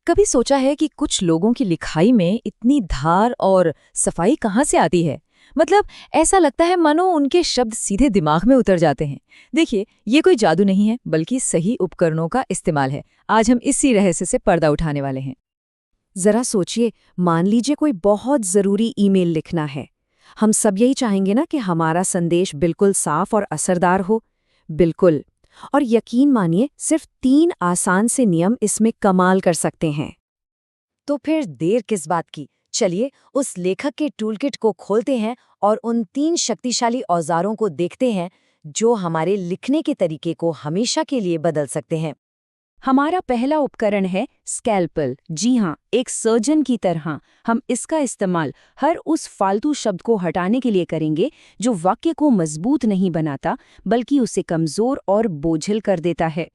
कभी सोचा है कि कुछ लोगों की लिखाई में इतनी धार और सफाई कहाँ से आती है? मतलब ऐसा लगता है मानो उनके शब्द सीधे दिमाग में उतर जाते हैं। देखिए, ये कोई जादू नहीं है, बल्कि सही उपकरणों का इस्तेमाल है। आज हम इसी रहस्य से पर्दा उठाने वाले हैं। जरा सोचिए, मान लीजिए कोई बहुत जरूरी ईमेल लिखना है। हम सब यही चाहेंगे ना कि हमारा संदेश बिल्कुल साफ और असरदार हो। बिल्कुल। और यकीन मानिए, सिर्फ 3 आसान से नियम इसमें कमाल कर सकते हैं। तो फिर देर किस बात की? चलिए उस लेखक के टूलकिट को खोलते हैं और उन 3 शक्तिशाली औजारों को देखते हैं जो हमारे लिखने के तरीके को हमेशा के लिए बदल सकते हैं। हमारा पहला उपकरण है स्कैल्पेल। जी हाँ, एक सर्जन की तरह हम इसका इस्तेमाल हर उस फालतू शब्द को हटाने के लिए करेंगे जो वाक्य को मजबूत नहीं बनाता, बल्कि उसे कमजोर और बोझिल कर देता है।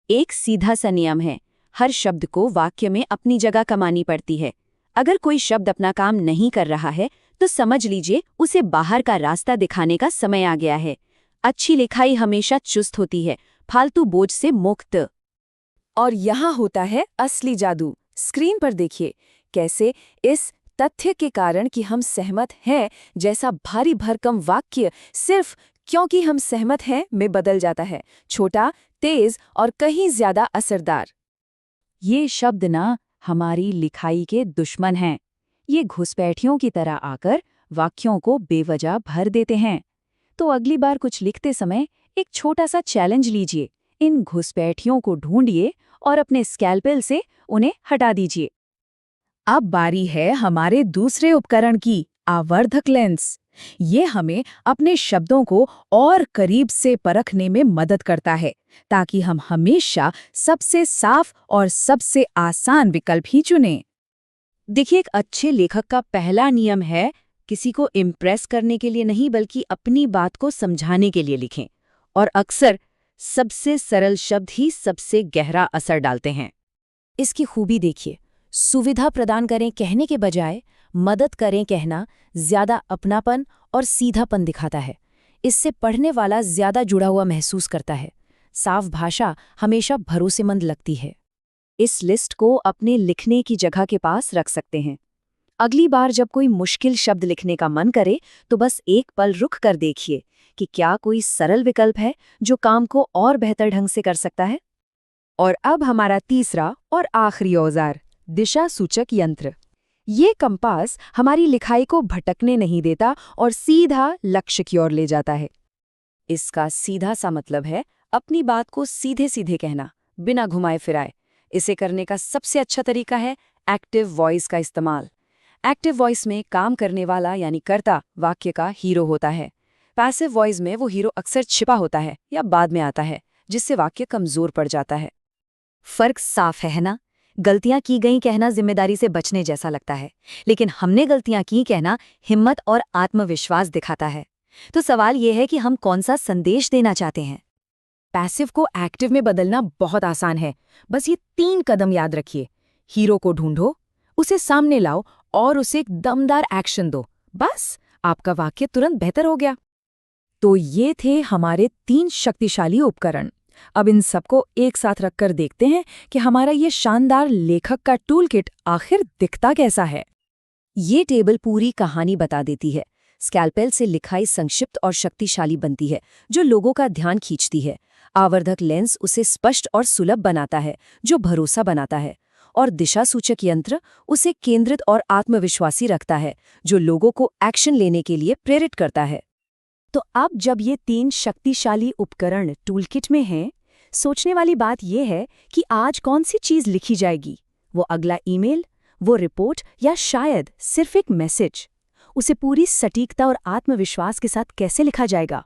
एक सीधा सा नियम है, हर शब्द को वाक्य में अपनी जगह कमानी पड़ती है। अगर कोई शब्द अपना काम नहीं कर रहा है, तो समझ लीजिए उसे बाहर का रास्ता दिखाने का समय आ गया है। अच्छी लिखाई हमेशा चुस्त होती है, फालतू बोझ से मुक्त। और यहाँ होता है असली जादू। स्क्रीन पर देखिए कैसे इस तथ्य के कारण कि हम सहमत हैं जैसा भारी भरकम वाक्य सिर्फ क्योंकि हम सहमत हैं में बदल जाता है, छोटा, तेज और कहीं ज्यादा असरदार। ये शब्द ना हमारी लिखाई के दुश्मन हैं। ये घुसपैठियों की तरह आकर वाक्यों को बेवजह भर देते हैं। तो अगली बार कुछ लिखते समय एक छोटा सा चैलेंज लीजिए। इन घुसपैठियों को ढूंढिए और अपने स्कैल्पेल से उन्हें हटा दीजिए। अब बारी है हमारे दूसरे उपकरण की, आवर्धक लेंस। ये हमें अपने शब्दों को और करीब से परखने में मदद करता है, ताकि हम हमेशा सबसे साफ और सबसे आसान विकल्प ही चुनें। देखिए, एक अच्छे लेखक का पहला नियम है, किसी को इम्प्रेस करने के लिए नहीं, बल्कि अपनी बात को समझाने के लिए लिखें। और अक्सर सबसे सरल शब्द ही सबसे गहरा असर डालते हैं। इसकी खूबी देखिए, सुविधा प्रदान करें कहने के बजाय मदद करें कहना ज्यादा अपनापन और सीधापन दिखाता है। इससे पढ़ने वाला ज्यादा जुड़ा हुआ महसूस करता है। साफ भाषा हमेशा भरोसेमंद लगती है। इस लिस्ट को अपने लिखने की जगह के पास रख सकते हैं। अगली बार जब कोई मुश्किल शब्द लिखने का मन करे, तो बस एक पल रुक कर देखिए कि क्या कोई सरल विकल्प है जो काम को और बेहतर ढंग से कर सकता है। और अब हमारा तीसरा और आखिरी औजार, दिशा सूचक यंत्र। ये कंपास हमारी लिखाई को भटकने नहीं देता और सीधा लक्ष्य की ओर ले जाता है। इसका सीधा सा मतलब है अपनी बात को सीधे सीधे कहना, बिना घुमाए फिराए। इसे करने का सबसे अच्छा तरीका है एक्टिव वॉइस का इस्तेमाल। एक्टिव वॉइस में काम करने वाला यानी कर्ता वाक्य का हीरो होता है। पैसिव वॉइस में वो हीरो अक्सर छिपा होता है या बाद में आता है, जिससे वाक्य कमजोर पड़ जाता है। फर्क साफ है ना? गलतियां की गई कहना जिम्मेदारी से बचने जैसा लगता है, लेकिन हमने गलतियां की कहना हिम्मत और आत्मविश्वास दिखाता है। तो सवाल यह है कि हम कौन सा संदेश देना चाहते हैं। पैसिव को एक्टिव में बदलना बहुत आसान है। बस ये 3 कदम याद रखिए। हीरो को ढूंढो, उसे सामने लाओ और उसे एक दमदार एक्शन दो। बस आपका वाक्य तुरंत बेहतर हो गया। तो ये थे हमारे 3 शक्तिशाली उपकरण। अब इन सबको एक साथ रखकर देखते हैं कि हमारा ये शानदार लेखक का टूलकिट आखिर दिखता कैसा है। ये टेबल पूरी कहानी बता देती है। स्कैल्पेल से लिखाई संक्षिप्त और शक्तिशाली बनती है, जो लोगों का ध्यान खींचती है। आवर्धक लेंस उसे स्पष्ट और सुलभ बनाता है, जो भरोसा बनाता है। और दिशा सूचक यंत्र उसे केंद्रित और आत्मविश्वासी रखता है, जो लोगों को एक्शन लेने के लिए प्रेरित करता है। तो अब जब ये 3 शक्तिशाली उपकरण टूलकिट में हैं, सोचने वाली बात यह है कि आज कौन सी चीज लिखी जाएगी। वो अगला ईमेल, वो रिपोर्ट, या शायद सिर्फ एक मैसेज। उसे पूरी सटीकता और आत्मविश्वास के साथ कैसे लिखा जाएगा?